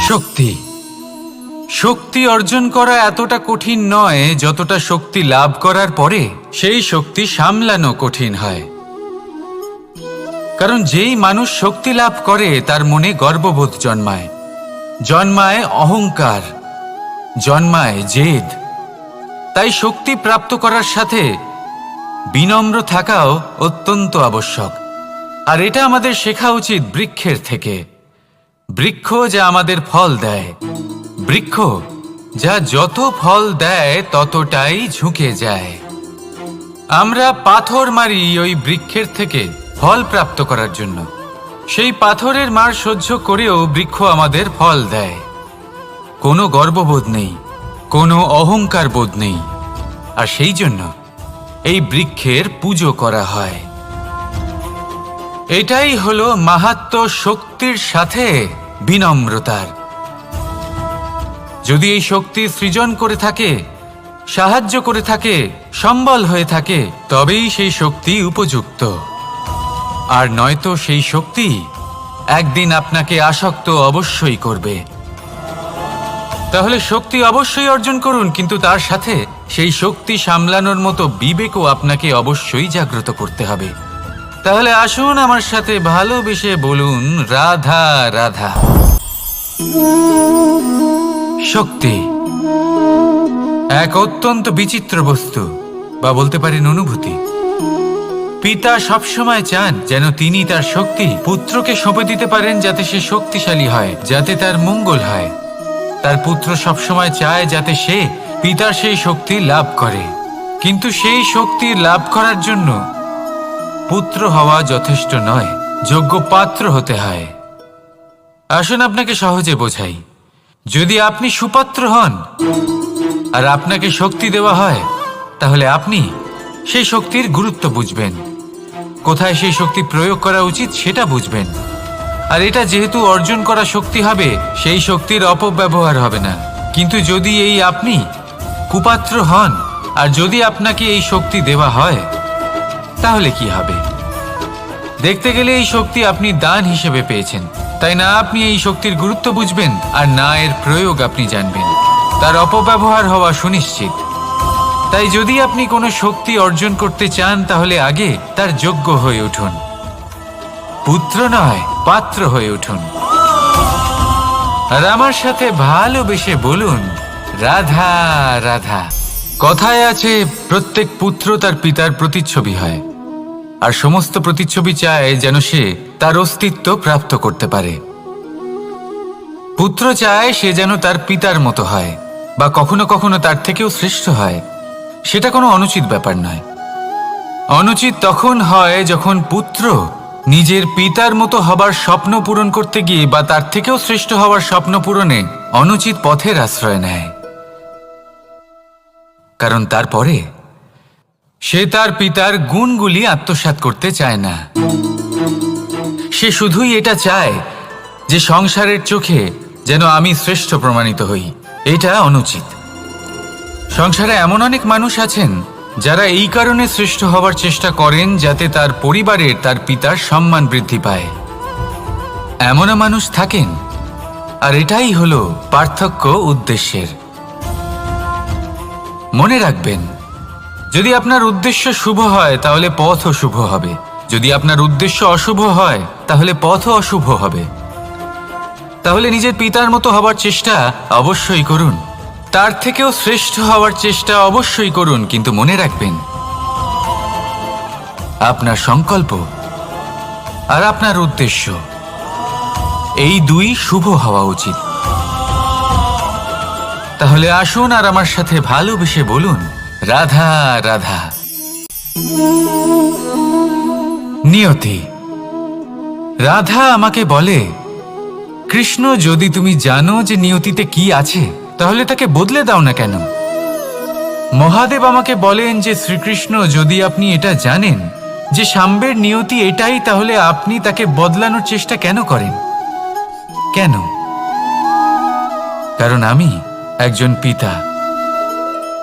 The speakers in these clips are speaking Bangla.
শক্তি শক্তি অর্জন করা এতটা কঠিন নয় যতটা শক্তি লাভ করার পরে সেই শক্তি সামলানো কঠিন হয়। কারণ যেই মানুষ শক্তি লাভ করে তার মনে গর্ববোধ জন্মায়, জন্মায় অহংকার, জন্মায় জেদ। তাই শক্তি প্রাপ্ত করার সাথে বিনম্র থাকাও অত্যন্ত আবশ্যক। আর এটা আমাদের শেখা উচিত বৃক্ষের থেকে। বৃক্ষ যা আমাদের ফল দেয়, বৃক্ষ যা যত ফল দেয় ততটাই ঝুঁকে যায়। আমরা পাথর মারি ওই বৃক্ষের থেকে ফল প্রাপ্ত করার জন্য। সেই পাথরের মার সহ্য করেও বৃক্ষ আমাদের ফল দেয়। কোনো গর্ববোধ নেই, কোনো অহংকার বোধ নেই। আর সেই জন্য এই বৃক্ষের পুজো করা হয়। এটাই হলো মাহাত্ম্য শক্তির সাথে বিনম্রতার। যদি এই শক্তি সৃজন করে থাকে, সাহায্য করে থাকে, সম্বল হয়ে থাকে, তবেই সেই শক্তি উপযুক্ত। আর নয়তো সেই শক্তি একদিন আপনাকে আসক্ত অবশ্যই করবে। তাহলে শক্তি অবশ্যই অর্জন করুন, কিন্তু তার সাথে সেই শক্তি সামলানোর মতো বিবেকও আপনাকে অবশ্যই জাগ্রত করতে হবে। তাহলে আসুন আমার সাথে ভালোবেসে বলুন, রাধা রাধা। শক্তি এক অত্যন্ত বিচিত্র বস্তু, বা বলতে পারেন অনুভূতি। পিতা সবসময় চান যেন তিনি তার শক্তি পুত্রকে সঁপে দিতে পারেন, যাতে সে শক্তিশালী হয়, যাতে তার মঙ্গল হয়। তার পুত্র সবসময় চায় যাতে সে পিতার সেই শক্তি লাভ করে। কিন্তু সেই শক্তি লাভ করার জন্য পুত্র হওয়া যথেষ্ট নয়, যোগ্য পাত্র হতে হয়। আসুন আপনাকে সহজে বোঝাই। যদি আপনি সুপাত্র হন আর আপনাকে শক্তি দেওয়া হয়, তাহলে আপনি সেই শক্তির গুরুত্ব বুঝবেন, কোথায় সেই শক্তি প্রয়োগ করা উচিত সেটা বুঝবেন। আর এটা যেহেতু অর্জন করা শক্তি হবে, সেই শক্তির অপব্যবহার হবে না। কিন্তু যদি এই আপনি কুপাত্র হন আর যদি আপনাকে এই শক্তি দেওয়া হয়, তাহলে কি হবে? দেখতে গেলে এই শক্তি আপনি দান হিসেবে পেয়েছেন, তাই না আপনি এই শক্তির গুরুত্ব বুঝবেন আর না এর প্রয়োগ আপনি জানবেন। তার অপব্যবহার হওয়া সুনিশ্চিত। তাই যদি আপনি কোনো শক্তি অর্জন করতে চান, তাহলে আগে তার যোগ্য হয়ে উঠুন। পুত্র নয়, পাত্র হয়ে উঠুন। আর আমার সাথে ভালোবেসে বলুন, রাধা রাধা। কথায় আছে, প্রত্যেক পুত্র তার পিতার প্রতিচ্ছবি হয়, আর সমস্ত প্রতিচ্ছবি চায় যেন সে তার অস্তিত্ব প্রাপ্ত করতে পারে। পুত্র চায় সে যেন তার পিতার মতো হয়, বা কখনো কখনো তার থেকেও শ্রেষ্ঠ হয়। সেটা কোনো অনুচিত ব্যাপার নয়। অনুচিত তখন হয় যখন পুত্র নিজের পিতার মতো হবার স্বপ্ন পূরণ করতে গিয়ে বা তার থেকেও শ্রেষ্ঠ হওয়ার স্বপ্ন পূরণে অনুচিত পথের আশ্রয় নেয়। কারণ তারপরে সে তার পিতার গুণগুলি আত্মসাৎ করতে চায় না। সে শুধুই এটা চায় যে সংসারের চোখে যেন আমি শ্রেষ্ঠ প্রমাণিত হই। এটা অনুচিত। সংসারে এমন অনেক মানুষ আছেন যারা এই কারণে শ্রেষ্ঠ হবার চেষ্টা করেন যাতে তার পরিবারের তার পিতার সম্মান বৃদ্ধি পায়। এমনও মানুষ থাকেন। আর এটাই হলো পার্থক্য উদ্দেশ্যের। মনে রাখবেন, যদি আপনার উদ্দেশ্য শুভ হয় তাহলে পথও শুভ হবে। যদি আপনার উদ্দেশ্য অশুভ হয় তাহলে পথও অশুভ হবে। তাহলে নিজের পিতার মতো হবার চেষ্টা অবশ্যই করুন, তার থেকেও শ্রেষ্ঠ হওয়ার চেষ্টা অবশ্যই করুন। কিন্তু মনে রাখবেন, আপনার সংকল্প আর আপনার উদ্দেশ্য এই দুই শুভ হওয়া উচিত। তাহলে আসুন আর আমার সাথে ভালোবেসে বলুন, রাধা রাধা। নিয়তি। রাধা আমাকে বলে, কৃষ্ণ, যদি তুমি জানো যে নিয়তিতে কি আছে, তাহলে তাকে বদলে দাও না কেন? মহাদেব আমাকে বলেন যে শ্রীকৃষ্ণ, যদি আপনি এটা জানেন যে সাম্বের নিয়তি এটাই, তাহলে আপনি তাকে বদলানোর চেষ্টা কেন করেন? কেন? কারণ আমি একজন পিতা,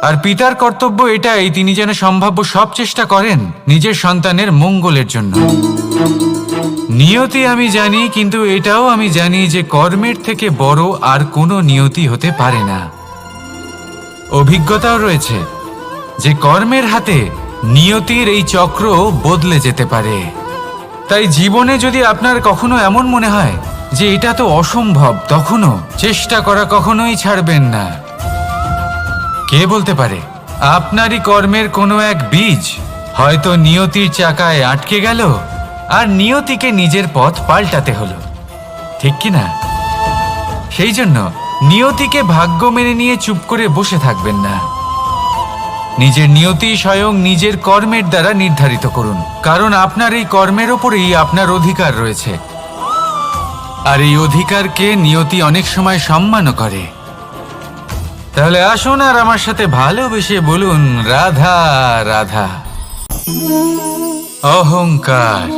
আর পিতার কর্তব্য এটাই, তিনি যেন সম্ভাব্য সব চেষ্টা করেন নিজের সন্তানের মঙ্গলের জন্য। নিয়তি আমি জানি, কিন্তু এটাও আমি জানি যে কর্মের থেকে বড় আর কোনো নিয়তি হতে পারে না। অভিজ্ঞতাও রয়েছে যে কর্মের হাতে নিয়তির এই চক্র বদলে যেতে পারে। তাই জীবনে যদি আপনার কখনো এমন মনে হয় যে এটা তো অসম্ভব, তখনও চেষ্টা করা কখনোই ছাড়বেন না। কে বলতে পারে আপনারই কর্মের কোনো এক বীজ হয়তো নিয়তির চাকায় আটকে গেল আর নিয়তিকে নিজের পথ পাল্টাতে হলো, ঠিক কি না? সেই জন্য নিয়তিকে ভাগ্য মেনে নিয়ে চুপ করে বসে থাকবেন না। নিজের নিয়তি স্বয়ং নিজের কর্মের দ্বারা নির্ধারিত করুন, কারণ আপনার এই কর্মের ওপরেই আপনার অধিকার রয়েছে। আর এই অধিকারকে নিয়তি অনেক সময় সম্মানও করে। তাহলে আসুন আর আমার সাথে ভালোবেসে বলুন, রাধা রাধা। অহংকার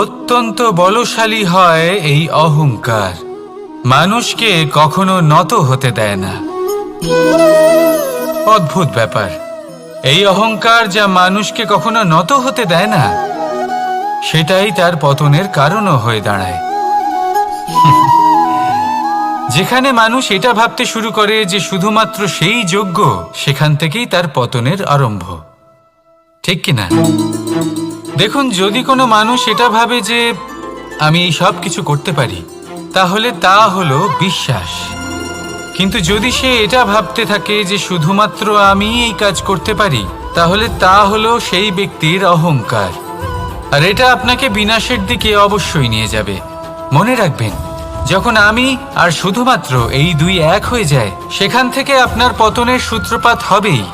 অত্যন্ত বলশালী হয়। এই অহংকার মানুষকে কখনো নত হতে দেয় না। অদ্ভুত ব্যাপার, এই অহংকার যা মানুষকে কখনো নত হতে দেয় না, সেটাই তার পতনের কারণও হয়ে দাঁড়ায়। যেখানে মানুষ এটা ভাবতে শুরু করে যে শুধুমাত্র সেই যোগ্য, সেখান থেকেই তার পতনের আরম্ভ, ঠিক কিনা? দেখুন, যদি কোনো মানুষ এটা ভাবে যে আমি এই সব কিছু করতে পারি, তাহলে তা হলো বিশ্বাস। কিন্তু যদি সে এটা ভাবতে থাকে যে শুধুমাত্র আমি এই কাজ করতে পারি, তাহলে তা হলো সেই ব্যক্তির অহংকার। আর এটা আপনাকে বিনাশের দিকে অবশ্যই নিয়ে যাবে। মনে রাখবেন, যখন আমি আর শুধুমাত্র এই দুই এক হয়ে যায়, সেখান থেকে আপনার পতনের সূত্রপাত হবেই।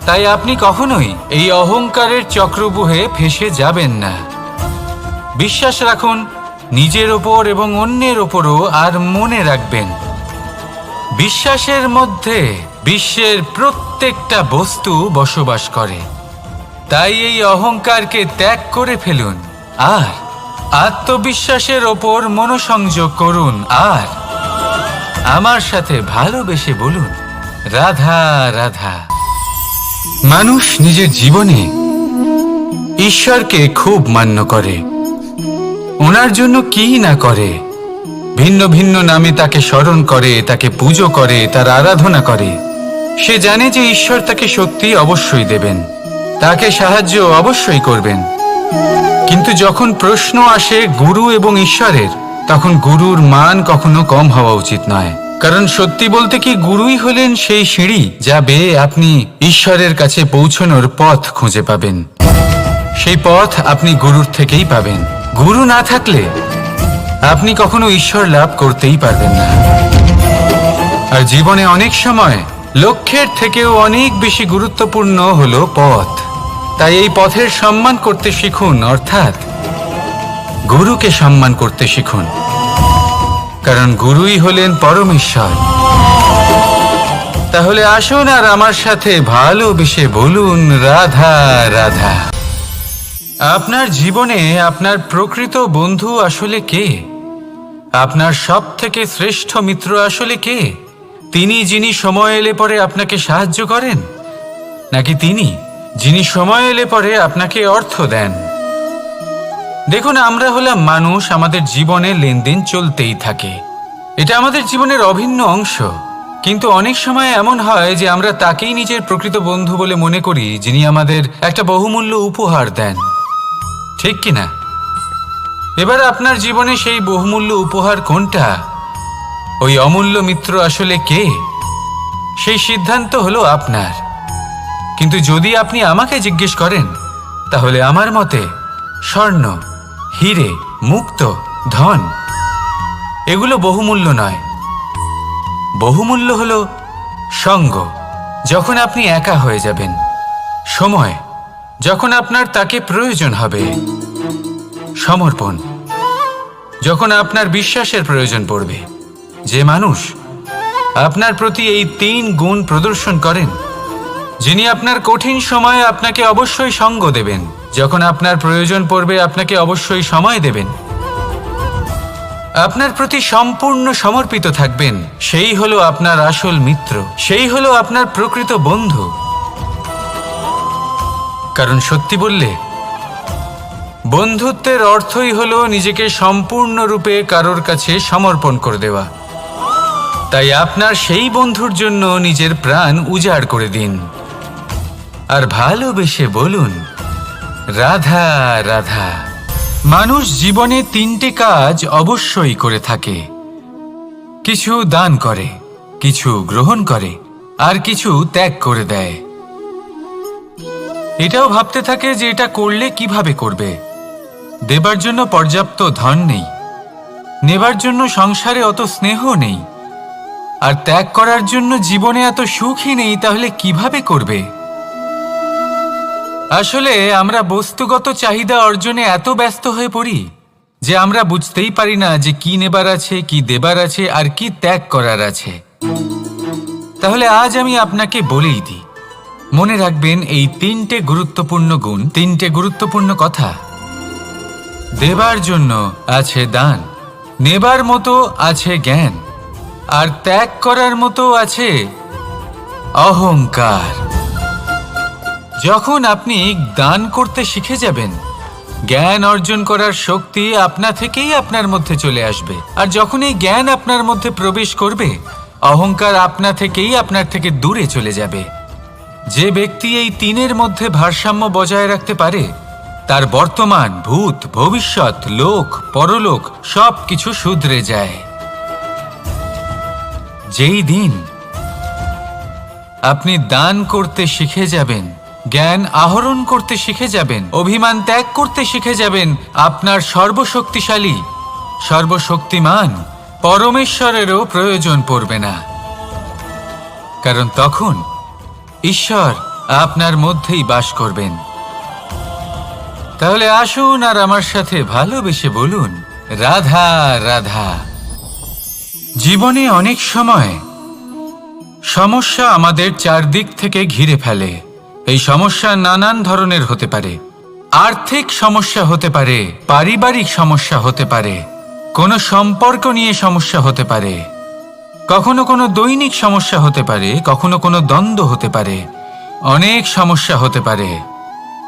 তাই আপনি কখনোই এই অহংকারের চক্রব্যূহে ফেঁসে যাবেন না। বিশ্বাস রাখুন নিজের ওপর এবং অন্যের ওপরও। আর মনে রাখবেন, বিশ্বাসের মধ্যে বিশ্বের প্রত্যেকটা বস্তু বসবাস করে। তাই এই অহংকারকে ত্যাগ করে ফেলুন আর আত্মবিশ্বাসের ওপর মনোসংযোগ করুন। আর আমার সাথে ভালোবেসে বলুন, রাধা রাধা। মানুষ নিজের জীবনে ঈশ্বরকে খুব মান্য করে, ওনার জন্য কি না করে। ভিন্ন ভিন্ন নামে তাকে স্মরণ করে, তাকে পুজো করে, তার আরাধনা করে। সে জানে যে ঈশ্বর তাকে শক্তি অবশ্যই দেবেন, তাকে সাহায্য অবশ্যই করবেন। কিন্তু যখন প্রশ্ন আসে গুরু এবং ঈশ্বরের, তখন গুরুর মান কখনো কম হওয়া উচিত নয়। কারণ সত্যি বলতে কি, গুরুই হলেন সেই সিঁড়ি যা বেয়ে আপনি ঈশ্বরের কাছে পৌঁছানোর পথ খুঁজে পাবেন। সেই পথ আপনি গুরুর থেকেই পাবেন। গুরু না থাকলে আপনি কখনো ঈশ্বর লাভ করতেই পারবেন না। আর জীবনে অনেক সময় লক্ষ্যের থেকেও অনেক বেশি গুরুত্বপূর্ণ হলো পথ। তাই এই পথের সম্মান করতে শিখুন, অর্থাৎ গুরুকে সম্মান করতে শিখুন, কারণ গুরুই হলেন পরমেশ্বর। তাহলে আসুন আর আমার সাথে ভালোবেসে বলুন, রাধা রাধা। আপনার জীবনে আপনার প্রকৃত বন্ধু আসলে কে? আপনার সব থেকে শ্রেষ্ঠ মিত্র আসলে কে? তিনি যিনি সময় এলে পরে আপনাকে সাহায্য করেন, নাকি তিনি যিনি সময় এলে পরে আপনাকে অর্থ দেন? দেখুন, আমরা হলাম মানুষ, আমাদের জীবনে লেনদেন চলতেই থাকে। এটা আমাদের জীবনের অভিন্ন অংশ। কিন্তু অনেক সময় এমন হয় যে আমরা তাকেই নিজের প্রকৃত বন্ধু বলে মনে করি, যিনি আমাদের একটা বহুমূল্য উপহার দেন, ঠিক কিনা? এবার আপনার জীবনে সেই বহুমূল্য উপহার কোনটা, ওই অমূল্য মিত্র আসলে কে, সেই সিদ্ধান্ত হলো আপনার। কিন্তু যদি আপনি আমাকে জিজ্ঞেস করেন, তাহলে আমার মতে স্বর্ণ, হিরে, মুক্ত, ধন এগুলো বহুমূল্য নয়। বহুমূল্য হলো সঙ্গ, যখন আপনি একা হয়ে যাবেন, সময়, যখন আপনার তাকে প্রয়োজন হবে, সমর্পণ, যখন আপনার বিশ্বাসের প্রয়োজন পড়বে। যে মানুষ আপনার প্রতি এই 3 গুণ প্রদর্শন করেন, যিনি আপনার কঠিন সময়ে আপনাকে অবশ্যই সঙ্গ দেবেন, যখন আপনার প্রয়োজন পড়বে আপনাকে অবশ্যই সময় দেবেন, আপনার প্রতি সম্পূর্ণ সমর্পিত থাকবেন, সেই হলো আপনার আসল মিত্র, সেই হলো আপনার প্রকৃত বন্ধু। কারণ সত্যি বললে বন্ধুত্বের অর্থই হলো নিজেকে সম্পূর্ণরূপে কারোর কাছে সমর্পণ করে দেওয়া। তাই আপনার সেই বন্ধুর জন্য নিজের প্রাণ উজাড় করে দিন আর ভালোবেসে বলুন, রাধা রাধা। মানুষ জীবনে 3টে কাজ অবশ্যই করে থাকে, কিছু দান করে, কিছু গ্রহণ করে, আর কিছু ত্যাগ করে দেয়। এটাও ভাবতে থাকে যে এটা করলে কিভাবে করবে। দেবার জন্য পর্যাপ্ত ধন নেই, নেবার জন্য সংসারে অত স্নেহ নেই, আর ত্যাগ করার জন্য জীবনে এত সুখই নেই, তাহলে কিভাবে করবে? আসলে আমরা বস্তুগত চাহিদা অর্জনে এত ব্যস্ত হয়ে পড়ি যে আমরা বুঝতেই পারি না যে কি নেবার আছে, কি দেবার আছে, আর কি ত্যাগ করার আছে। তাহলে আজ আমি আপনাকে বলেই দিই, মনে রাখবেন এই 3টে গুরুত্বপূর্ণ গুণ, 3টে গুরুত্বপূর্ণ কথা। দেবার জন্য আছে দান, নেবার মতো আছে জ্ঞান, আর ত্যাগ করার মতো আছে অহংকার। যখন আপনি দান করতে শিখে যাবেন, জ্ঞান অর্জন করার শক্তি আপনা থেকেই আপনার মধ্যে চলে আসবে। আর যখন এই জ্ঞান আপনার মধ্যে প্রবেশ করবে, অহংকার আপনা থেকেই আপনার থেকে দূরে চলে যাবে। যে ব্যক্তি এই 3-এর মধ্যে ভারসাম্য বজায় রাখতে পারে, তার বর্তমান, ভূত, ভবিষ্যৎ, লোক, পরলোক সব কিছু শুধরে যায়। যেই দিন আপনি দান করতে শিখে যাবেন, জ্ঞান আহরণ করতে শিখে যাবেন, অভিমান ত্যাগ করতে শিখে যাবেন, আপনার সর্বশক্তিশালী, সর্বশক্তিমান পরমেশ্বরেরও প্রয়োজন পড়বে না। কারণ তখন ঈশ্বর আপনার মধ্যেই বাস করবেন। তাহলে আসুন আর আমার সাথে ভালোবেসে বলুন, রাধা রাধা। জীবনে অনেক সময় সমস্যা আমাদের চারদিক থেকে ঘিরে ফেলে। এই সমস্যা নানান ধরনের হতে পারে। আর্থিক সমস্যা হতে পারে, পারিবারিক সমস্যা হতে পারে, কোনো সম্পর্ক নিয়ে সমস্যা হতে পারে, কখনো কোনো দৈনিক সমস্যা হতে পারে, কখনো কোনো দ্বন্দ্ব হতে পারে, অনেক সমস্যা হতে পারে।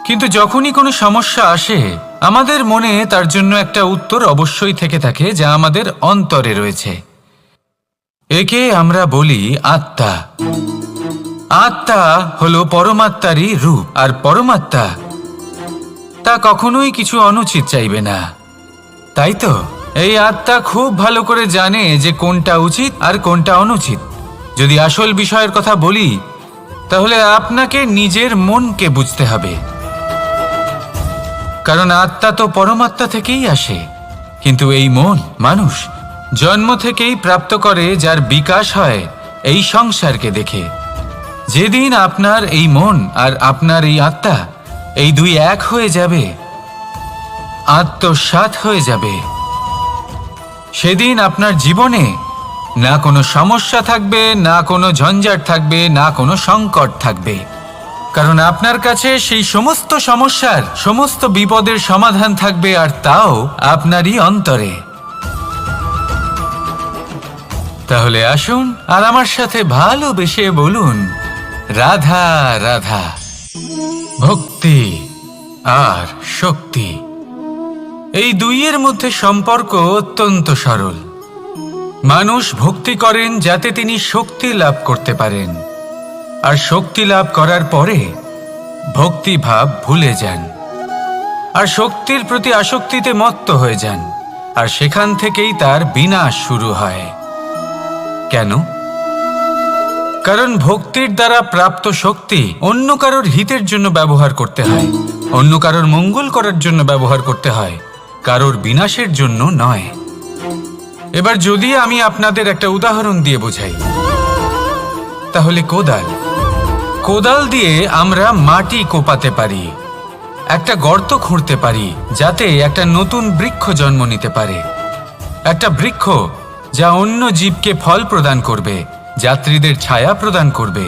কিন্তু যখনই কোনো সমস্যা আসে, আমাদের মনে তার জন্য একটা উত্তর অবশ্যই থেকে থাকে, যা আমাদের অন্তরে রয়েছে। একে আমরা বলি আত্মা। আত্মা হলো পরমাত্মারই রূপ, আর পরমাত্মা তা কখনোই কিছু অনুচিত চাইবে না, তাই তো? এই আত্মা খুব ভালো করে জানে যে কোনটা উচিত আর কোনটা অনুচিত। যদি আসল বিষয়ের কথা বলি, তাহলে আপনাকে নিজের মনকে বুঝতে হবে। কারণ আত্মা তো পরমাত্মা থেকেই আসে, কিন্তু এই মন মানুষ জন্ম থেকেই প্রাপ্ত করে, যার বিকাশ হয় এই সংসারকে দেখে। যেদিন আপনার এই মন আর আপনার এই আত্মা, এই দুই এক হয়ে যাবে, আত্মসাৎ হয়ে যাবে, সেদিন আপনার জীবনে না কোনো সমস্যা থাকবে, না কোনো ঝঞ্ঝাট থাকবে, না কোনো সংকট থাকবে। কারণ আপনার কাছে সেই সমস্ত সমস্যার, সমস্ত বিপদের সমাধান থাকবে, আর তাও আপনারই অন্তরে। তাহলে আসুন আর আমার সাথে ভালোবেসে বলুন, রাধা রাধা। ভক্তি আর শক্তি, এই দুইয়ের মধ্যে সম্পর্ক অত্যন্ত সরল। মানুষ ভক্তি করেন যাতে তিনি শক্তি লাভ করতে পারেন, আর শক্তি লাভ করার পরে ভক্তিভাব ভুলে যান, আর শক্তির প্রতি আসক্তিতে মত্ত হয়ে যান, আর সেখান থেকেই তার বিনাশ শুরু হয়। কেন? কারণ ভক্তির দ্বারা প্রাপ্ত শক্তি অন্য কারোর হিতের জন্য ব্যবহার করতে হয়, অন্য কারোর মঙ্গল করার জন্য ব্যবহার করতে হয়, কারোর বিনাশের জন্য নয়। এবার যদি আমি আপনাদের একটা উদাহরণ দিয়ে বোঝাই, তাহলে কোদাল দিয়ে আমরা মাটি কোপাতে পারি, একটা গর্ত খুঁড়তে পারি, যাতে একটা নতুন বৃক্ষ জন্ম নিতে পারে, একটা বৃক্ষ যা অন্য জীবকে ফল প্রদান করবে, যাত্রীদের ছায়া প্রদান করবে।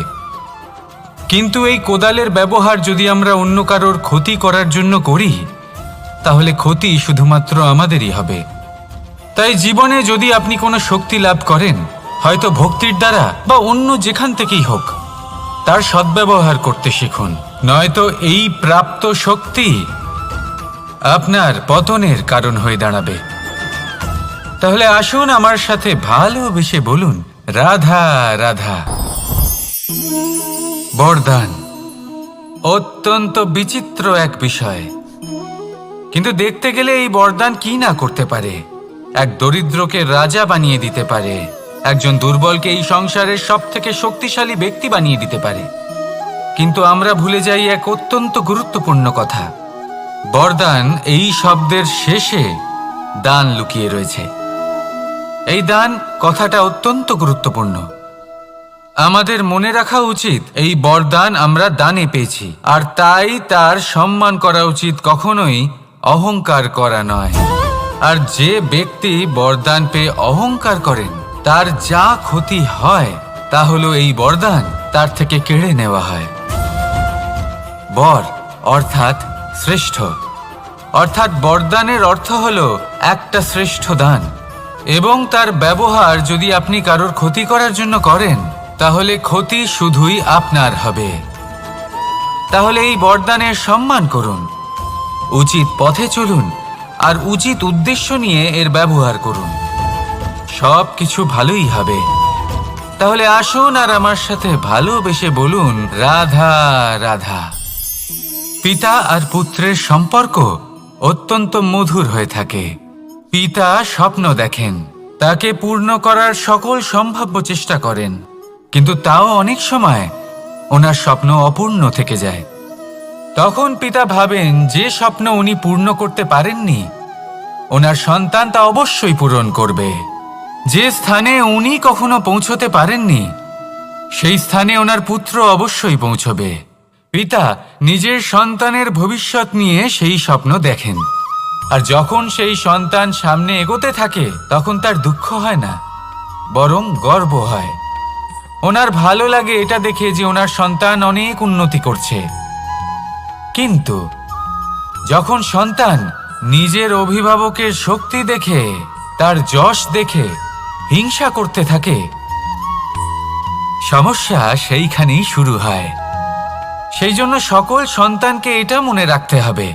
কিন্তু এই কোদালের ব্যবহার যদি আমরা অন্য কারোর ক্ষতি করার জন্য করি, তাহলে ক্ষতি শুধুমাত্র আমাদেরই হবে। তাই জীবনে যদি আপনি কোনো শক্তি লাভ করেন, হয়তো ভক্তির দ্বারা বা অন্য যেখান থেকেই হোক, তার সদ্ব্যবহার করতে শিখুন। নয়তো এই প্রাপ্ত শক্তি আপনার পতনের কারণ হয়ে দাঁড়াবে। তাহলে আসুন আমার সাথে ভালোবেসে বলুন, রাধা রাধা। বরদান অত্যন্ত বিচিত্র এক বিষয়, কিন্তু দেখতে গেলে এই বরদান কি না করতে পারে। এক দরিদ্রকে রাজা বানিয়ে দিতে পারে, একজন দুর্বলকে এই সংসারের সবথেকে শক্তিশালী ব্যক্তি বানিয়ে দিতে পারে। কিন্তু আমরা ভুলে যাই এক অত্যন্ত গুরুত্বপূর্ণ কথা। বরদান এই শব্দের শেষে দান লুকিয়ে রয়েছে। এই দান কথাটা অত্যন্ত গুরুত্বপূর্ণ। আমাদের মনে রাখা উচিত এই বরদান আমরা দানে পেয়েছি, আর তাই তার সম্মান করা উচিত, কখনোই অহংকার করা নয়। আর যে ব্যক্তি বরদান পেয়ে অহংকার করেন তার যা ক্ষতি হয় তা হলো এই বরদান তার থেকে কেড়ে নেওয়া হয়। বর অর্থাৎ শ্রেষ্ঠ, অর্থাৎ বরদানের অর্থ হলো একটা শ্রেষ্ঠ দান, এবং তার ব্যবহার যদি আপনি কারোর ক্ষতি করার জন্য করেন তাহলে ক্ষতি শুধুই আপনার হবে। তাহলে এই বরদানের সম্মান করুন, উচিত পথে চলুন, আর উচিত উদ্দেশ্য নিয়ে এর ব্যবহার করুন, সব কিছু ভালোই হবে। তাহলে আসুন আর আমার সাথে ভালোবেসে বলুন, রাধা রাধা। পিতা আর পুত্রের সম্পর্ক অত্যন্ত মধুর হয়ে থাকে। পিতা স্বপ্ন দেখেন, তাকে পূর্ণ করার সকল সম্ভাব্য চেষ্টা করেন, কিন্তু তাও অনেক সময় ওনার স্বপ্ন অপূর্ণ থেকে যায়। তখন পিতা ভাবেন যে স্বপ্ন উনি পূর্ণ করতে পারেননি ওনার সন্তান তা অবশ্যই পূরণ করবে। যে স্থানে উনি কখনো পৌঁছতে পারেননি সেই স্থানে ওনার পুত্র অবশ্যই পৌঁছবে। পিতা নিজের সন্তানের ভবিষ্যৎ নিয়ে সেই স্বপ্ন দেখেন, আর যখন সেই সন্তান সামনে এগোতে থাকে তখন তার দুঃখ হয় না, বরং গর্ব হয়। ওনার ভালো লাগে এটা দেখে যে ওনার সন্তান অনেক উন্নতি করছে। কিন্তু যখন সন্তান নিজের অভিভাবকের শক্তি দেখে, তার যশ দেখে হিংসা করতে থাকে, সমস্যা সেইখানেই শুরু হয়। সেই জন্য সকল সন্তানকে এটা মনে রাখতে হবে,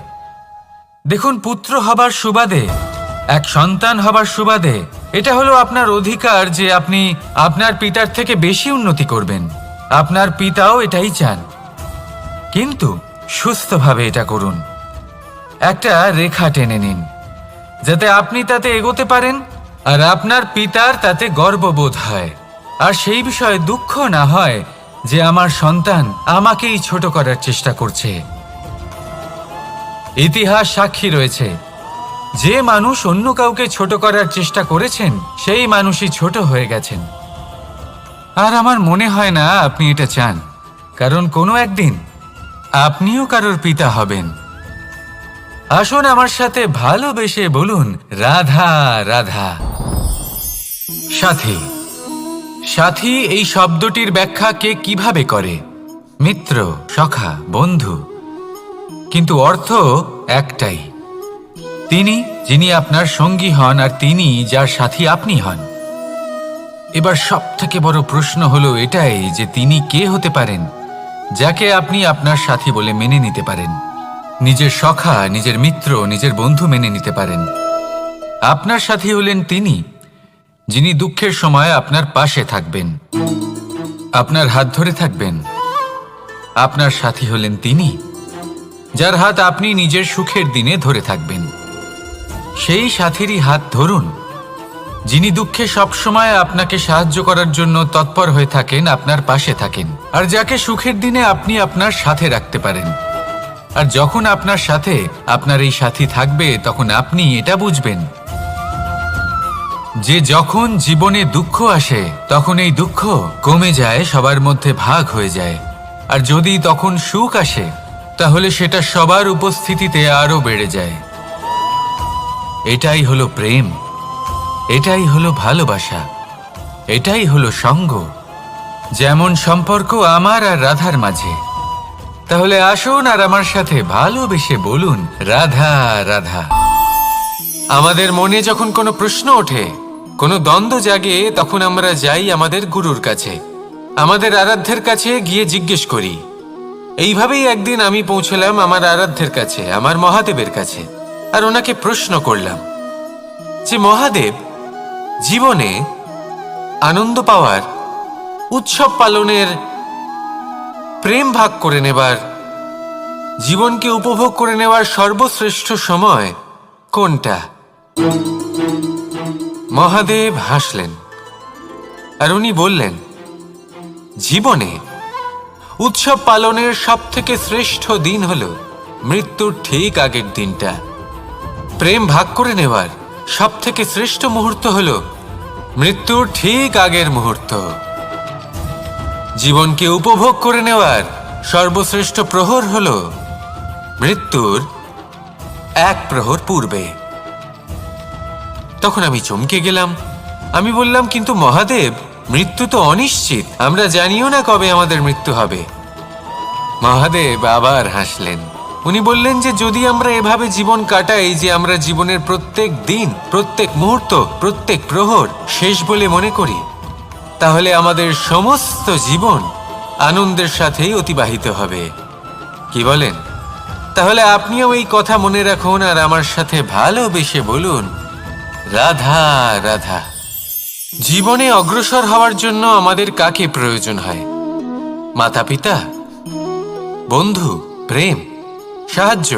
দেখুন, পুত্র হবার সুবাদে, এক সন্তান হবার সুবাদে এটা হলো আপনার অধিকার যে আপনি আপনার পিতার থেকে বেশি উন্নতি করবেন। আপনার পিতাও এটাই চান, কিন্তু সুস্থভাবে এটা করুন। একটা রেখা টেনে নিন যাতে আপনি তাতে এগোতে পারেন আর আপনার পিতার তাতে গর্ববোধ হয়, আর সেই বিষয়ে দুঃখ না হয় যে আমার সন্তান আমাকেই ছোট করার চেষ্টা করছে। ইতিহাস সাক্ষী রয়েছে, যে মানুষ অন্য কাউকে ছোট করার চেষ্টা করেছেন সেই মানুষই ছোট হয়ে গেছেন। আর আমার মনে হয় না আপনি এটা চান, কারণ কোনো একদিন আপনিও কারোর পিতা হবেন। আসুন আমার সাথে ভালোবেসে বলুন, রাধা রাধা। সাথী। সাথী এই শব্দটির ব্যাখ্যা কে কিভাবে করে? মিত্র, সখা, বন্ধু, কিন্তু অর্থ একটাই, তিনি যিনি আপনার সঙ্গী হন আর তিনি যার সাথী আপনি হন। এবার সব থেকে বড় প্রশ্ন হলো এটাই যে তিনি কে হতে পারেন যাকে আপনি আপনার সাথী বলে মেনে নিতে পারেন, নিজের সখা, নিজের মিত্র, নিজের বন্ধু মেনে নিতে পারেন। আপনার সাথী হলেন তিনি যিনি দুঃখের সময় আপনার পাশে থাকবেন, আপনার হাত ধরে থাকবেন। আপনার সাথী হলেন তিনি যার হাত আপনি নিজের সুখের দিনে ধরে থাকবেন। সেই সাথীরই হাত ধরুন যিনি দুঃখে সবসময় আপনাকে সাহায্য করার জন্য তৎপর হয়ে থাকেন, আপনার পাশে থাকেন, আর যাকে সুখের দিনে আপনি আপনার সাথে রাখতে পারেন। আর যখন আপনার সাথে আপনার এই সাথী থাকবে তখন আপনি এটা বুঝবেন যে যখন জীবনে দুঃখ আসে তখন এই দুঃখ কমে যায়, সবার মধ্যে ভাগ হয়ে যায়। আর যদি তখন সুখ আসে তাহলে সেটা সবার উপস্থিতিতে আরো বেড়ে যায়। এটাই হলো প্রেম, এটাই হলো ভালোবাসা, এটাই হলো সঙ্গ, যেমন সম্পর্ক আমার আর রাধার মাঝে। তাহলে আসুন আর আমার সাথে ভালোবেসে বলুন, রাধা রাধা। আমাদের মনে যখন কোনো প্রশ্ন ওঠে, কোনো দ্বন্দ্ব জাগে, তখন আমরা যাই আমাদের গুরুর কাছে, আমাদের আরাধ্যের কাছে গিয়ে জিজ্ঞেস করি। এইভাবেই একদিন আমি পৌঁছলাম আমার আরাধ্যের কাছে, আমার মহাদেবের কাছে। আর ওনাকে প্রশ্ন করলাম যে মহাদেব, জীবনে আনন্দ পাওয়ার, উৎসব পালনের, প্রেম ভাগ করে নেবার, জীবনকে উপভোগ করে নেওয়ার সর্বশ্রেষ্ঠ সময় কোনটা? মহাদেব হাসলেন আর উনি বললেন, জীবনে উৎসব পালনের সবথেকে শ্রেষ্ঠ দিন হলো মৃত্যুর ঠিক আগের দিনটা। প্রেম ভাগ করে নেওয়ার সবথেকে শ্রেষ্ঠ মুহূর্ত হলো মৃত্যুর ঠিক আগের মুহূর্ত। জীবনকে উপভোগ করে নেওয়ার সর্বশ্রেষ্ঠ প্রহর হলো মৃত্যুর এক প্রহর পূর্বে। তখন আমি চমকে গেলাম। আমি বললাম, কিন্তু মহাদেব, মৃত্যু তো অনিশ্চিত, আমরা জানিও না কবে আমাদের মৃত্যু হবে। মহাদেব আবার হাসলেন। উনি বললেন যে যদি আমরা এভাবে জীবন কাটাই যে আমরা জীবনের প্রত্যেক দিন, প্রত্যেক মুহূর্ত, প্রত্যেক প্রহর শেষ বলে মনে করি, তাহলে আমাদের সমস্ত জীবন আনন্দের সাথেই অতিবাহিত হবে। কি বলেন? তাহলে আপনিও এই কথা মনে রাখুন আর আমার সাথে ভালোবেসে বলুন, রাধা রাধা। জীবনে অগ্রসর হওয়ার জন্য আমাদের কাকে প্রয়োজন হয়? মাতা পিতা, বন্ধু, প্রেম, সাহায্য,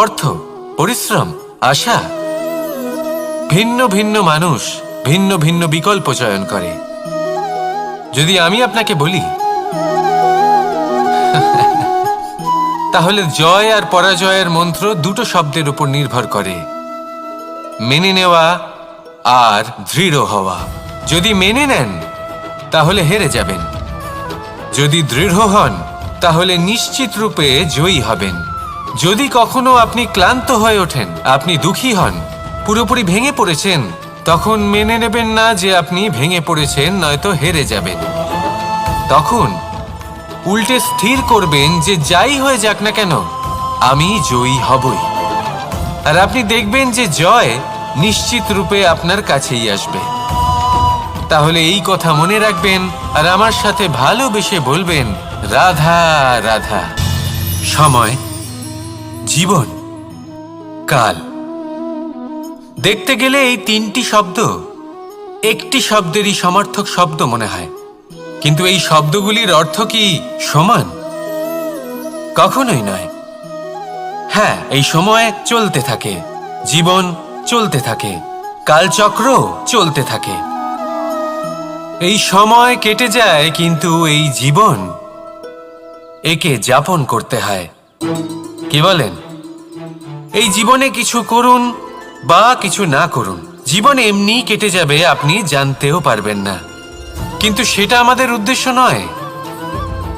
অর্থ, পরিশ্রম, আশা। ভিন্ন ভিন্ন মানুষ ভিন্ন ভিন্ন বিকল্প চয়ন করে। যদি আমি আপনাকে বলি, তাহলে জয় আর পরাজয়ের মন্ত্র দুটো শব্দের উপর নির্ভর করে, মেনে নেওয়া আর দৃঢ় হওয়া। যদি মেনে নেন তাহলে হেরে যাবেন, যদি দৃঢ় হন তাহলে নিশ্চিত রূপে জয়ী হবেন। যদি কখনো আপনি ক্লান্ত হয়ে ওঠেন, আপনি দুঃখী হন, পুরোপুরি ভেঙে পড়েছেন, তখন মেনে নেবেন না যে আপনি ভেঙে পড়েছেন, নয়তো হেরে যাবেন। তখন উল্টে স্থির করবেন যে যাই হয়ে যাক না কেন, আমি জয়ী হবই। আর আপনি দেখবেন যে জয় নিশ্চিত রূপে আপনার কাছেই আসবে। তাহলে এই কথা মনে রাখবেন আর আমার সাথে ভালোবেসে বলবেন, রাধা রাধা। সময়, জীবন, কাল। দেখতে গেলে এই তিনটি শব্দ একটি শব্দেরই সমার্থক শব্দ মনে হয়, কিন্তু এই শব্দগুলির অর্থ কি সমান? কখনোই নয়। হ্যাঁ, এই সময় চলতে থাকে, জীবন চলতে থাকে, কালচক্র চলতে থাকে। এই সময় কেটে যায়, কিন্তু এই জীবন, একে যাপন করতে হয়। কি বলেন? এই জীবনে কিছু করুন বা কিছু না করুন, জীবন এমনি কেটে যাবে, আপনি জানতেও পারবেন না। কিন্তু সেটা আমাদের উদ্দেশ্য নয়,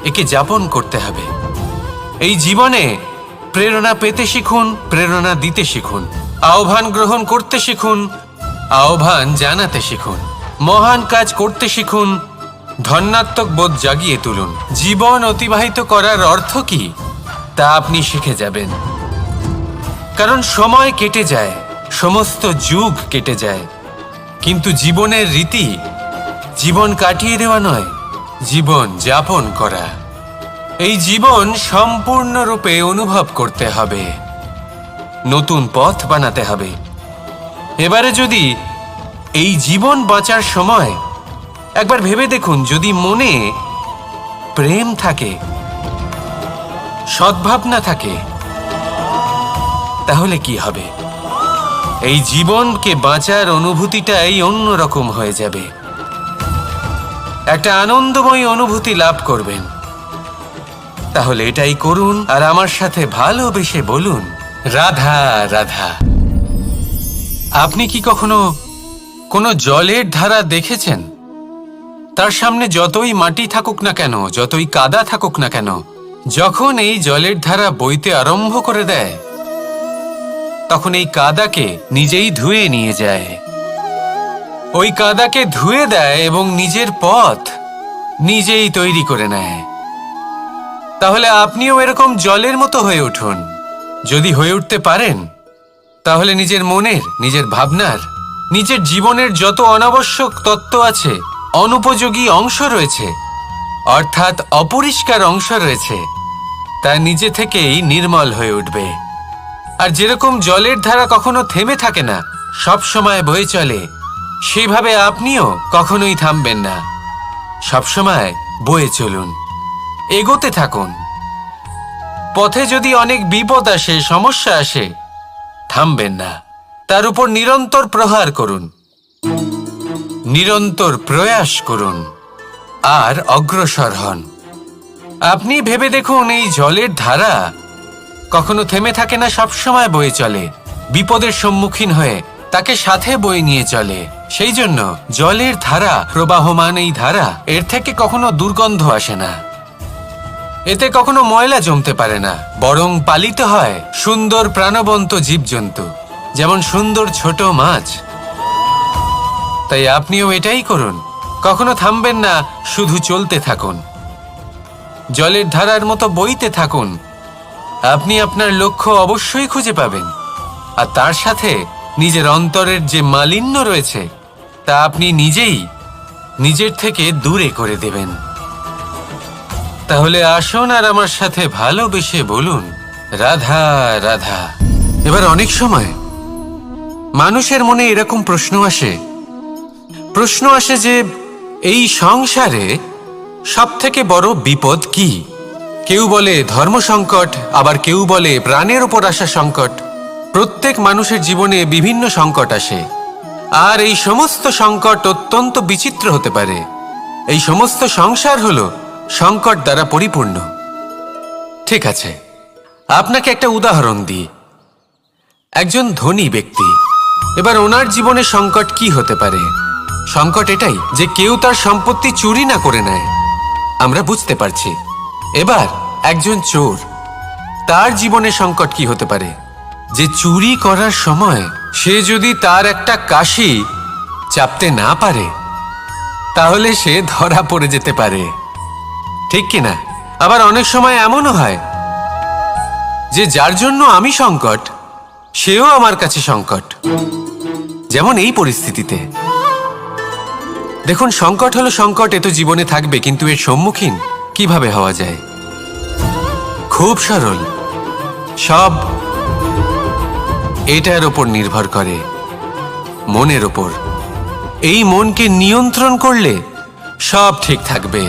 একে যাপন করতে হবে। এই জীবনে প্রেরণা পেতে শিখুন, প্রেরণা দিতে শিখুন, আহ্বান গ্রহণ করতে শিখুন, আহ্বান জানাতে শিখুন, মহান কাজ করতে শিখুন, ধন্যাত্মক বোধ জাগিয়ে তুলুন। জীবন অতিবাহিত করার অর্থ কি তা আপনি শিখে যাবেন। কারণ সময় কেটে যায়, সমস্ত যুগ কেটে যায়, কিন্তু জীবনের রীতি জীবন কাটিয়ে দেওয়া নয়, জীবন যাপন করা। এই জীবন সম্পূর্ণরূপে অনুভব করতে হবে, নতুন পথ বানাতে হবে। এবারে যদি এই জীবন বাঁচার সময় একবার ভেবে দেখুন, যদি মনে প্রেম থাকে, সদ্ভাবনা থাকে, তাহলে কি হবে? এই জীবনকে বাঁচার অনুভূতিটাই অন্যরকম হয়ে যাবে, একটা আনন্দময় অনুভূতি লাভ করবেন। তাহলে এটাই করুন আর আমার সাথে ভালোবেসে বলুন, রাধা রাধা। আপনি কি কখনো কোনো জলের ধারা দেখেছেন? তার সামনে যতই মাটি থাকুক না কেন, যতই কাদা থাকুক না কেন, যখন এই জলের ধারা বইতে আরম্ভ করে দেয়, তখন এই কাদাকে নিজেই ধুয়ে নিয়ে যায়। ওই কাদাকে ধুয়ে দেয় এবং নিজের পথ নিজেই তৈরি করে নেয়। তাহলে আপনিও এরকম জলের মতো হয়ে উঠুন। যদি হয়ে উঠতে পারেন, তাহলে নিজের মনের, নিজের ভাবনার, নিজের জীবনের যত অনাবশ্যক তত্ত্ব আছে, অনুপযোগী অংশ রয়েছে, অর্থাৎ অপরিষ্কার অংশ রয়েছে, তা নিজে থেকেই নির্মল হয়ে উঠবে। আর যেরকম জলের ধারা কখনো থেমে থাকে না, সব সময় বয়ে চলে, সেইভাবে আপনিও কখনোই থামবেন না। সবসময় বয়ে চলুন, এগোতে থাকুন। পথে যদি অনেক বিপদ আসে, সমস্যা আসে, থামবেন না, তার উপর নিরন্তর প্রহার করুন, নিরন্তর প্রয়াস করুন আর অগ্রসর হন। আপনি ভেবে দেখুন, এই জলের ধারা কখনো থেমে থাকে না, সবসময় বয়ে চলে, বিপদের সম্মুখীন হয়ে তাকে সাথে বয়ে নিয়ে চলে। সেই জন্য জলের ধারা, প্রবাহমান এই ধারা, এর থেকে কখনো দুর্গন্ধ আসে না, এতে কখনো ময়লা জমতে পারে না, বরং পালিত হয় সুন্দর প্রাণবন্ত জীবজন্তু, যেমন সুন্দর ছোট মাছ। তাই আপনিও এটাই করুন, কখনো থামবেন না, শুধু চলতে থাকুন, জলের ধারার মতো বইতে থাকুন। আপনি আপনার লক্ষ্য অবশ্যই খুঁজে পাবেন, আর তার সাথে নিজের অন্তরের যে মালিন্য রয়েছে তা আপনি নিজেই নিজের থেকে দূরে করে দেবেন। তাহলে আসুন আর আমার সাথে ভালোবেসে বলুন, রাধা রাধা। এবার অনেক সময় মানুষের মনে এরকম প্রশ্ন আসে যে এই সংসারে সবথেকে বড় বিপদ কি? কেউ বলে ধর্ম সংকট, আবার কেউ বলে প্রাণের উপর আসা সংকট। প্রত্যেক মানুষের জীবনে বিভিন্ন সংকট আসে, আর এই সমস্ত সংকট অত্যন্ত বিচিত্র হতে পারে। এই সমস্ত সংসার হলো সংকট দ্বারা পরিপূর্ণ। ঠিক আছে, আপনাকে একটা উদাহরণ দিই। একজন ধনী ব্যক্তি, এবার ওনার জীবনে সংকট কি হতে পারে? সংকট এটাই যে কেউ তার সম্পত্তি চুরি না করে নেয়, আমরা বুঝতে পারছি। এবার একজন চোর, তার জীবনে সংকট কি হতে পারে? যে চুরি করার সময় সে যদি তার একটা কাশি চাপতে না পারে, তাহলে সে ধরা পড়ে যেতে পারে, ঠিক কিনা? আবার অনেক সময় এমনও হয় যে যার জন্য আমি সংকট, সেও আমার কাছে সংকট। যেমন এই পরিস্থিতিতে দেখুন, সংকট হলো সংকট, এ তো জীবনে থাকবে, কিন্তু এর সম্মুখীন কিভাবে হওয়া যায়? খুব সরল, সব এটার ওপর নির্ভর করে, মনের ওপর। এই মনকে নিয়ন্ত্রণ করলে সব ঠিক থাকবে।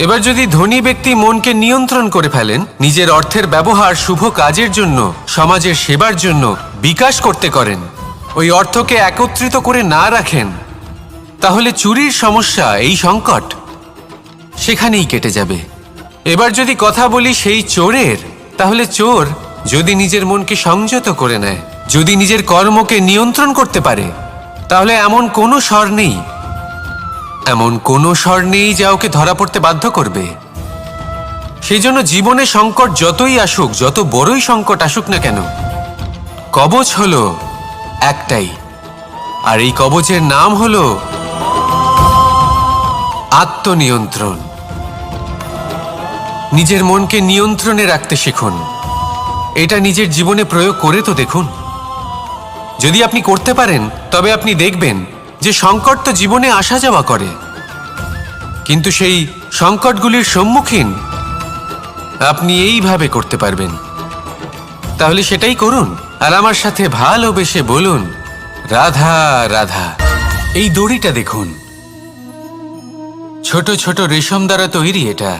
এবার যদি ধনী ব্যক্তি মনকে নিয়ন্ত্রণ করে ফেলেন, নিজের অর্থের ব্যবহার শুভ কাজের জন্য, সমাজের সেবার জন্য বিকাশ করতে করেন, ওই অর্থকে একত্রিত করে না রাখেন, তাহলে চুরির সমস্যা, এই সংকট সেখানেই কেটে যাবে। এবার যদি কথা বলি সেই চোরের, তাহলে চোর যদি নিজের মনকে সংযত করে নেয়, যদি নিজের কর্মকে নিয়ন্ত্রণ করতে পারে, তাহলে এমন কোনো স্বর নেই, এমন কোনো স্বর নেই যা ওকে ধরা পড়তে বাধ্য করবে। সেই জন্য জীবনে সংকট যতই আসুক, যত বড়ই সংকট আসুক না কেন, কবচ হলো একটাই, আর এই কবচের নাম হলো আত্মনিয়ন্ত্রণ। নিজের মনকে নিয়ন্ত্রণে রাখতে শিখুন। এটা নিজের জীবনে প্রয়োগ করে তো দেখুন। যদি আপনি করতে পারেন, তবে আপনি দেখবেন যে সংকট তো জীবনে আসা যাওয়া করে, কিন্তু সেই সংকটগুলির সম্মুখীন আপনি এইভাবে করতে পারবেন। তাহলে সেটাই করুন, আর আমার সাথে ভালোবেসে বলুন, রাধা রাধা। এই দড়িটা দেখুন, ছোট ছোট রেশম দ্বারা তৈরি, এটা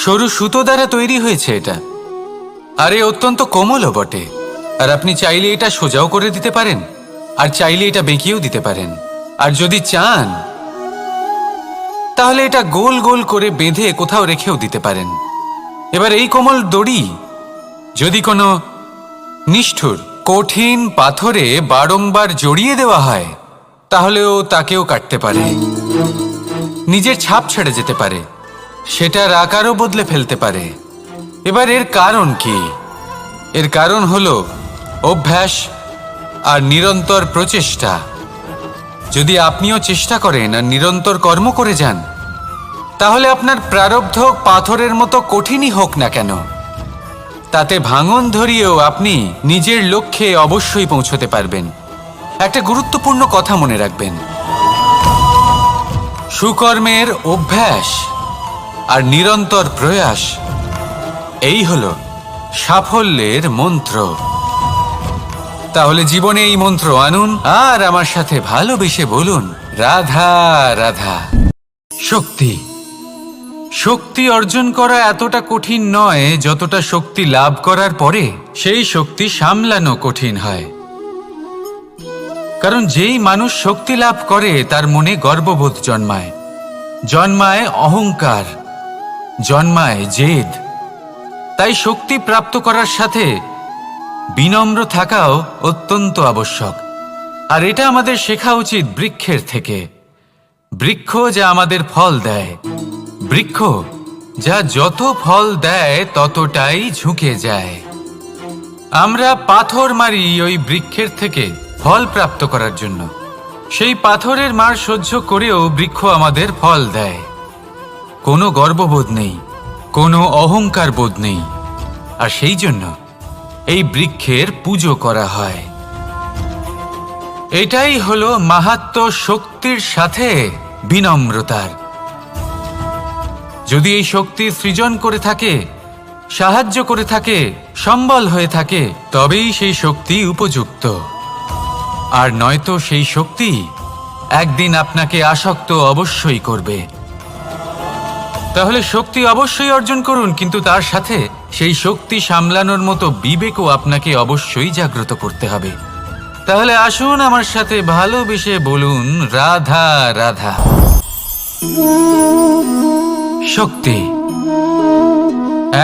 সরু সুতো দ্বারা তৈরি হয়েছে এটা, আর এ অত্যন্ত কোমলও বটে। আর আপনি চাইলে এটা সোজাও করে দিতে পারেন, আর চাইলে এটা বেঁকিয়েও দিতে পারেন, আর যদি চান তাহলে এটা গোল গোল করে বেঁধে কোথাও রেখেও দিতে পারেন। এবার এই কোমল দড়ি যদি কোনো নিষ্ঠুর কঠিন পাথরে বারংবার জড়িয়ে দেওয়া হয়, তাহলেও তাকেও কাটতে পারে, নিজের ছাপ ছেড়ে যেতে পারে, সেটার আকারও বদলে ফেলতে পারে। এবার এর কারণ কি? এর কারণ হলো অভ্যাস আর নিরন্তর প্রচেষ্টা। যদি আপনিও চেষ্টা করেন আর নিরন্তর কর্ম করে যান, তাহলে আপনার প্রারব্ধ পাথরের মতো কঠিনই হোক না কেন, তাতে ভাঙন ধরিয়েও আপনি নিজের লক্ষ্যে অবশ্যই পৌঁছতে পারবেন। একটা গুরুত্বপূর্ণ কথা মনে রাখবেন, সুকর্মের অভ্যাস আর নিরন্তর প্রয়াস, এই হলো সাফল্যের মন্ত্র। তাহলে জীবনে এই মন্ত্র আনুন আর আমার সাথে ভালোবেসে বলুন, রাধা রাধা। শক্তি শক্তি অর্জন করা এতটা কঠিন নয় যতটা শক্তি লাভ করার পরে সেই শক্তি সামলানো কঠিন হয়। কারণ যেই মানুষ শক্তি লাভ করে তার মনে গর্ববোধ জন্মায়, জন্মায় অহংকার, জন্মায় জেদ। তাই শক্তি প্রাপ্ত করার সাথে বিনম্র থাকাও অত্যন্ত আবশ্যক। আর এটা আমাদের শেখা উচিত বৃক্ষের থেকে। বৃক্ষ যা আমাদের ফল দেয়, বৃক্ষ যা যত ফল দেয় ততটাই ঝুঁকে যায়। আমরা পাথর মারি ওই বৃক্ষের থেকে ফল প্রাপ্ত করার জন্য। সেই পাথরের মার সহ্য করেও বৃক্ষ আমাদের ফল দেয়। কোনো গর্ববোধ নেই, কোনো অহংকার বোধ নেই। আর সেই জন্য এই বৃক্ষের পুজো করা হয়। এটাই হলো মাহাত্ম্য শক্তির সাথে বিনম্রতার। যদি এই শক্তি সৃজন করে থাকে, সাহায্য করে থাকে, সম্বল হয়ে থাকে, তবেই সেই শক্তি উপযুক্ত। আর নয়তো সেই শক্তি একদিন আপনাকে আসক্ত অবশ্যই করবে। তাহলে শক্তি অবশ্যই অর্জন করুন, কিন্তু তার সাথে সেই শক্তি সামলানোর মতো বিবেকও আপনাকে অবশ্যই জাগ্রত করতে হবে। তাহলে আসুন আমার সাথে ভালোবেসে বলুন, রাধা রাধা। শক্তি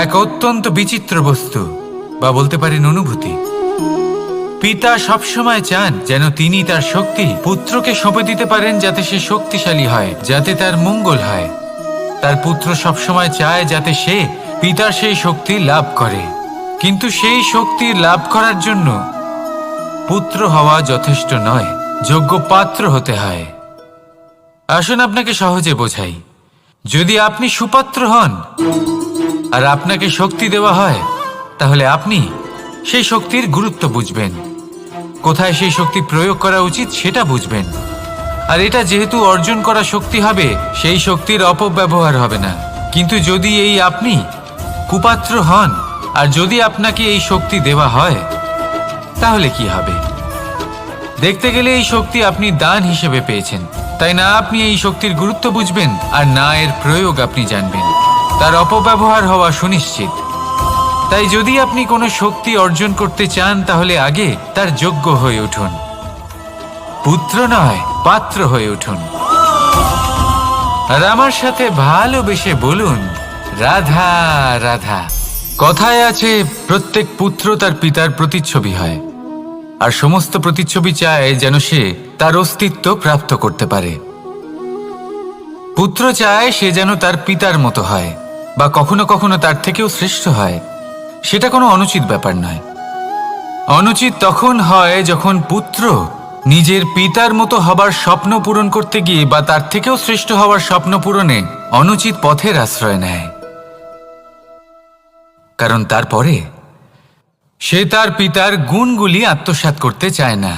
এক অত্যন্ত বিচিত্র বস্তু, বা বলতে পারেন অনুভূতি। পিতা সবসময় চান যেন তিনি তার শক্তি পুত্রকে সঁপে দিতে পারেন, যাতে সে শক্তিশালী হয়, যাতে তার মঙ্গল হয়। তার পুত্র সবসময় চায় যাতে সে পিতার সেই শক্তি লাভ করে। কিন্তু সেই শক্তি লাভ করার জন্য পুত্র হওয়া যথেষ্ট নয়, যোগ্য পাত্র হতে হয়। আসুন আপনাকে সহজে বোঝাই। যদি আপনি সুপাত্র হন আর আপনাকে শক্তি দেওয়া হয়, তাহলে আপনি সেই শক্তির গুরুত্ব বুঝবেন, কোথায় সেই শক্তি প্রয়োগ করা উচিত সেটা বুঝবেন। আর এটা যেহেতু অর্জন করা শক্তি হবে, সেই শক্তির অপব্যবহার হবে না। কিন্তু যদি এই আপনি কুপাত্র হন আর যদি আপনাকে এই শক্তি দেওয়া হয়, তাহলে কি হবে? দেখতে গেলে এই শক্তি আপনি দান হিসেবে পেয়েছেন, তাই না আপনি এই শক্তির গুরুত্ব বুঝবেন আর না এর প্রয়োগ আপনি জানবেন। তার অপব্যবহার হওয়া সুনিশ্চিত। তাই যদি আপনি কোনো শক্তি অর্জন করতে চান, তাহলে আগে তার যোগ্য হয়ে উঠুন। পুত্র নয়, পাত্র হয়ে উঠুন। আর আমার সাথে ভালোবেসে বলুন, রাধা রাধা। কথায় আছে, প্রত্যেক পুত্র তার পিতার প্রতিচ্ছবি হয়, আর সমস্ত প্রতিচ্ছবি চায় যেন সে তার অস্তিত্ব প্রাপ্ত করতে পারে। পুত্র চায় সে যেন তার পিতার মতো হয়, বা কখনো কখনো তার থেকেও শ্রেষ্ঠ হয়। সেটা কোনো অনুচিত ব্যাপার নয়। অনুচিত তখন হয় যখন পুত্র নিজের পিতার মতো হবার স্বপ্ন পূরণ করতে গিয়ে বা তার থেকেও শ্রেষ্ঠ হওয়ার স্বপ্ন পূরণে অনুচিত পথের আশ্রয় নেয়। কারণ তারপরে সে তার পিতার গুণগুলি আত্মসাৎ করতে চায় না।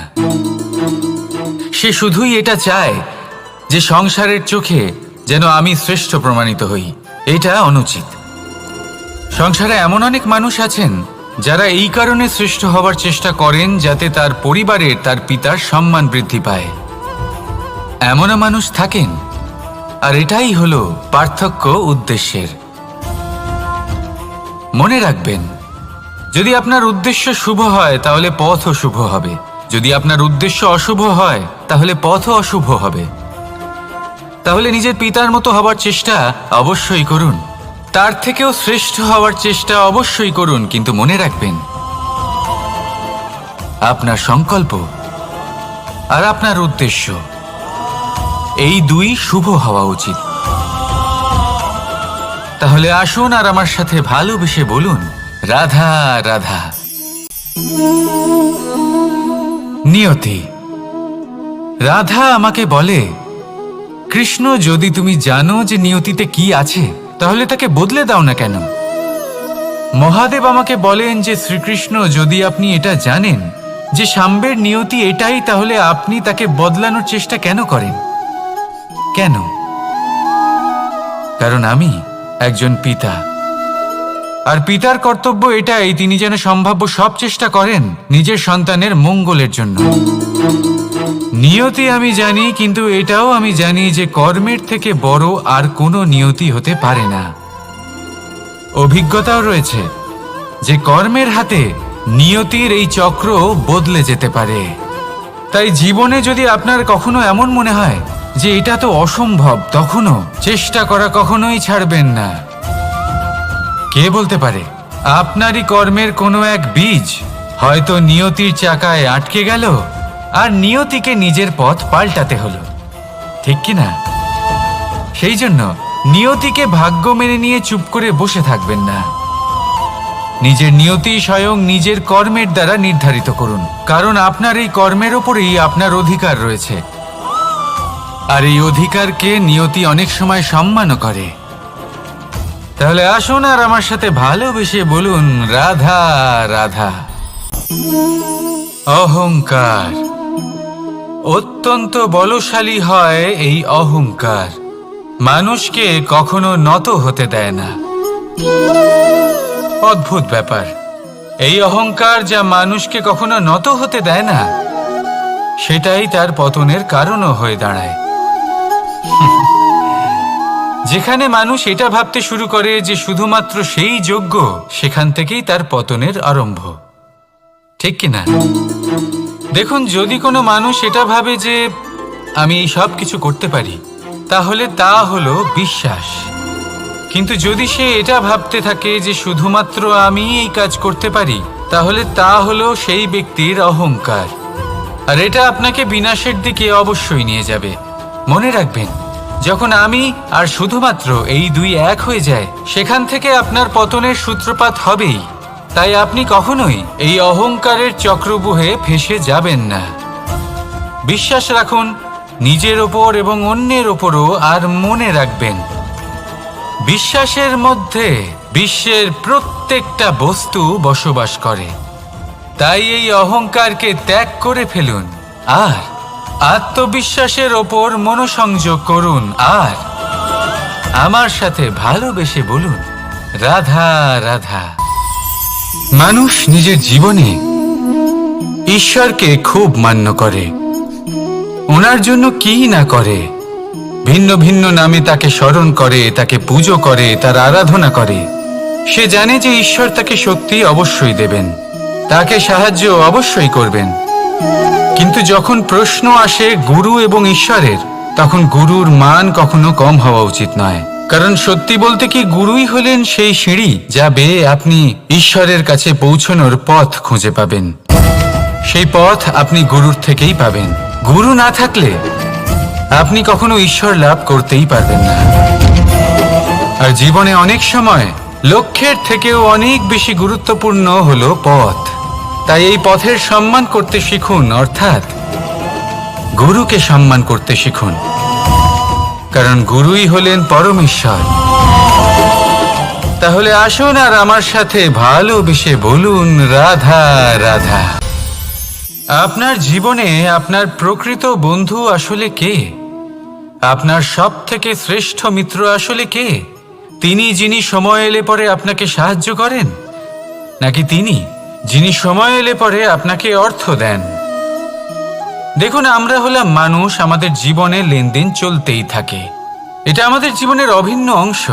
সে শুধুই এটা চায় যে সংসারের চোখে যেন আমি শ্রেষ্ঠ প্রমাণিত হই। এটা অনুচিত। সংসারে এমন অনেক মানুষ আছেন যারা এই কারণে শ্রেষ্ঠ হবার চেষ্টা করেন যাতে তার পরিবারের তার পিতার সম্মান বৃদ্ধি পায়। এমনও মানুষ থাকেন। আর এটাই হলো পার্থক্য উদ্দেশ্যের। মনে রাখবেন, যদি আপনার উদ্দেশ্য শুভ হয় তাহলে পথও শুভ হবে, যদি আপনার উদ্দেশ্য অশুভ হয় তাহলে পথও অশুভ হবে। তাহলে নিজের পিতার মতো হবার চেষ্টা অবশ্যই করুন, তার থেকেও শ্রেষ্ঠ হওয়ার চেষ্টা অবশ্যই করুন, কিন্তু মনে রাখবেন আপনার সংকল্প আর আপনার উদ্দেশ্য এই দুই শুভ হওয়া উচিত। তাহলে আসুন আর আমার সাথে ভালোবেসে বলুন, রাধা রাধা। নিয়তি। রাধা আমাকে বলে, কৃষ্ণ, যদি তুমি জানো যে নিয়তিতে কি আছে, তাহলে তাকে বদলে দাও না কেন? মহাদেব আমাকে বলেন যে শ্রীকৃষ্ণ, যদি আপনি এটা জানেন যে সাম্বের নিয়তি এটাই, তাহলে আপনি তাকে বদলানোর চেষ্টা কেন করেন? কেন? কারণ আমি একজন পিতা, আর পিতার কর্তব্য এটাই, তিনি যেন সম্ভাব্য সব চেষ্টা করেন নিজের সন্তানের মঙ্গলের জন্য। নিয়তি আমি জানি, কিন্তু এটাও আমি জানি যে কর্মের থেকে বড় আর কোনো নিয়তি হতে পারে না। অভিজ্ঞতাও রয়েছে যে কর্মের হাতে নিয়তির এই চক্র বদলে যেতে পারে। তাই জীবনে যদি আপনার কখনো এমন মনে হয় যে এটা তো অসম্ভব, তখনও চেষ্টা করা কখনোই ছাড়বেন না। কে বলতে পারে আপনারই কর্মের কোনো এক বীজ হয়তো নিয়তির চাকায় আটকে গেল আর নিয়তিকে নিজের পথ পাল্টাতে হলো, ঠিক কি না? সেই জন্য নিয়তিকে ভাগ্য মেনে নিয়ে চুপ করে বসে থাকবেন না। নিজের নিয়তি স্বয়ং নিজের কর্মের দ্বারা নির্ধারিত করুন, কারণ আপনার এই কর্মের ওপরেই আপনার অধিকার রয়েছে। আর এই অধিকারকে নিয়তি অনেক সময় সম্মানও করে। তাহলে আসুন আর আমার সাথে ভালোবেসে বলুন, রাধা রাধা। অহংকার অত্যন্ত বলশালী হয়। এই অহংকার মানুষকে কখনো নত হতে দেয় না। অদ্ভুত ব্যাপার, এই অহংকার যা মানুষকে কখনো নত হতে দেয় না, সেটাই তার পতনের কারণও হয়ে দাঁড়ায়। যেখানে মানুষ এটা ভাবতে শুরু করে যে শুধুমাত্র সেই যোগ্য, সেখান থেকেই তার পতনের আরম্ভ, ঠিক কিনা? দেখুন, যদি কোনো মানুষ এটা ভাবে যে আমি এই সব কিছু করতে পারি, তাহলে তা হলো বিশ্বাস। কিন্তু যদি সে এটা ভাবতে থাকে যে শুধুমাত্র আমি এই কাজ করতে পারি, তাহলে তা হলো সেই ব্যক্তির অহংকার। আর এটা আপনাকে বিনাশের দিকে অবশ্যই নিয়ে যাবে। মনে রাখবেন, যখন আমি আর শুধুমাত্র এই দুই এক হয়ে যায়, সেখান থেকে আপনার পতনের সূত্রপাত হবেই। তাই আপনি কখনোই এই অহংকারের চক্রব্যূহে ফেঁসে যাবেন না। বিশ্বাস রাখুন নিজের ওপর এবং অন্যের ওপরও। আর মনে রাখবেন, বিশ্বাসের মধ্যে বিশ্বের প্রত্যেকটা বস্তু বসবাস করে। তাই এই অহংকারকে ত্যাগ করে ফেলুন আর আত্মবিশ্বাসের ওপর মনোসংযোগ করুন। আর আমার সাথে ভালোবেসে বলুন, রাধা রাধা। মানুষ নিজের জীবনে ঈশ্বরকে খুব মান্য করে, ওনার জন্য কি না করে। ভিন্ন ভিন্ন নামে তাকে স্মরণ করে, তাকে পুজো করে, তার আরাধনা করে। সে জানে যে ঈশ্বর তাকে শক্তি অবশ্যই দেবেন, তাকে সাহায্য অবশ্যই করবেন। কিন্তু যখন প্রশ্ন আসে গুরু এবং ঈশ্বরের, তখন গুরুর মান কখনো কম হওয়া উচিত নয়। কারণ সত্যি বলতে কি, গুরুই হলেন সেই সিঁড়ি যা বেয়ে আপনি ঈশ্বরের কাছে পৌঁছানোর পথ খুঁজে পাবেন। সেই পথ আপনি গুরুর থেকেই পাবেন। গুরু না থাকলে আপনি কখনো ঈশ্বর লাভ করতেই পারবেন না। আর জীবনে অনেক সময় লক্ষ্যের থেকেও অনেক বেশি গুরুত্বপূর্ণ হলো পথ। তাই এই পথের সম্মান করতে শিখুন, অর্থাৎ গুরুকে সম্মান করতে শিখুন, কারণ গুরুই হলেন পরমেশ্বর। তাহলে আসুন আর আমার সাথে ভালোবেসে বলুন, রাধা রাধা। আপনার জীবনে আপনার প্রকৃত বন্ধু আসলে কে? আপনার সব থেকে শ্রেষ্ঠ মিত্র আসলে কে? তিনি যিনি সময় এলে পরে আপনাকে সাহায্য করেন, নাকি তিনি যিনি সময় এলে পরে আপনাকে অর্থ দেন? দেখুন, আমরা হলাম মানুষ, আমাদের জীবনে লেনদেন চলতেই থাকে। এটা আমাদের জীবনের অভিন্ন অংশ।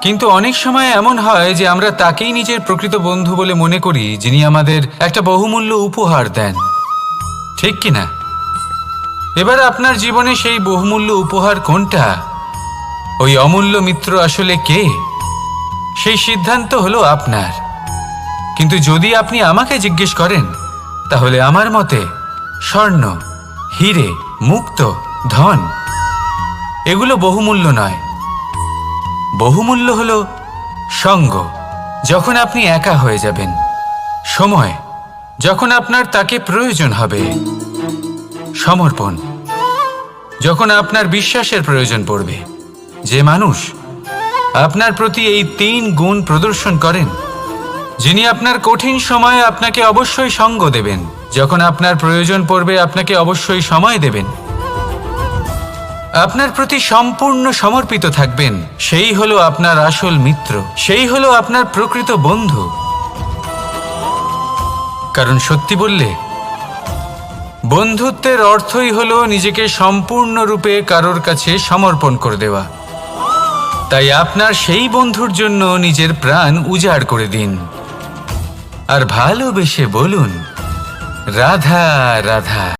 কিন্তু অনেক সময় এমন হয় যে আমরা তাকেই নিজের প্রকৃত বন্ধু বলে মনে করি, যিনি আমাদের একটা বহুমূল্য উপহার দেন, ঠিক কিনা? এবার আপনার জীবনে সেই বহুমূল্য উপহার কোনটা, ওই অমূল্য মিত্র আসলে কে, সেই সিদ্ধান্ত হলো আপনার। কিন্তু যদি আপনি আমাকে জিজ্ঞেস করেন, তাহলে আমার মতে স্বর্ণ, হিরে, মুক্ত, ধন এগুলো বহুমূল্য নয়। বহুমূল্য হলো সঙ্গ, যখন আপনি একা হয়ে যাবেন, সময়, যখন আপনার তাকে প্রয়োজন হবে, সমর্পণ, যখন আপনার বিশ্বাসের প্রয়োজন পড়বে। যে মানুষ আপনার প্রতি এই 3 গুণ প্রদর্শন করেন, যিনি আপনার কঠিন সময়ে আপনাকে অবশ্যই সঙ্গ দেবেন, যখন আপনার প্রয়োজন পড়বে আপনাকে অবশ্যই সময় দেবেন, আপনার প্রতি সম্পূর্ণ সমর্পিত থাকবেন, সেই হলো আপনার আসল মিত্র, সেই হলো আপনার প্রকৃত বন্ধু। কারণ সত্যি বললে বন্ধুত্বের অর্থই হলো নিজেকে সম্পূর্ণরূপে কারোর কাছে সমর্পণ করে দেওয়া। তাই আপনার সেই বন্ধুর জন্য নিজের প্রাণ উজাড় করে দিন আর ভালোবেসে বলুন, রাধা রাধা।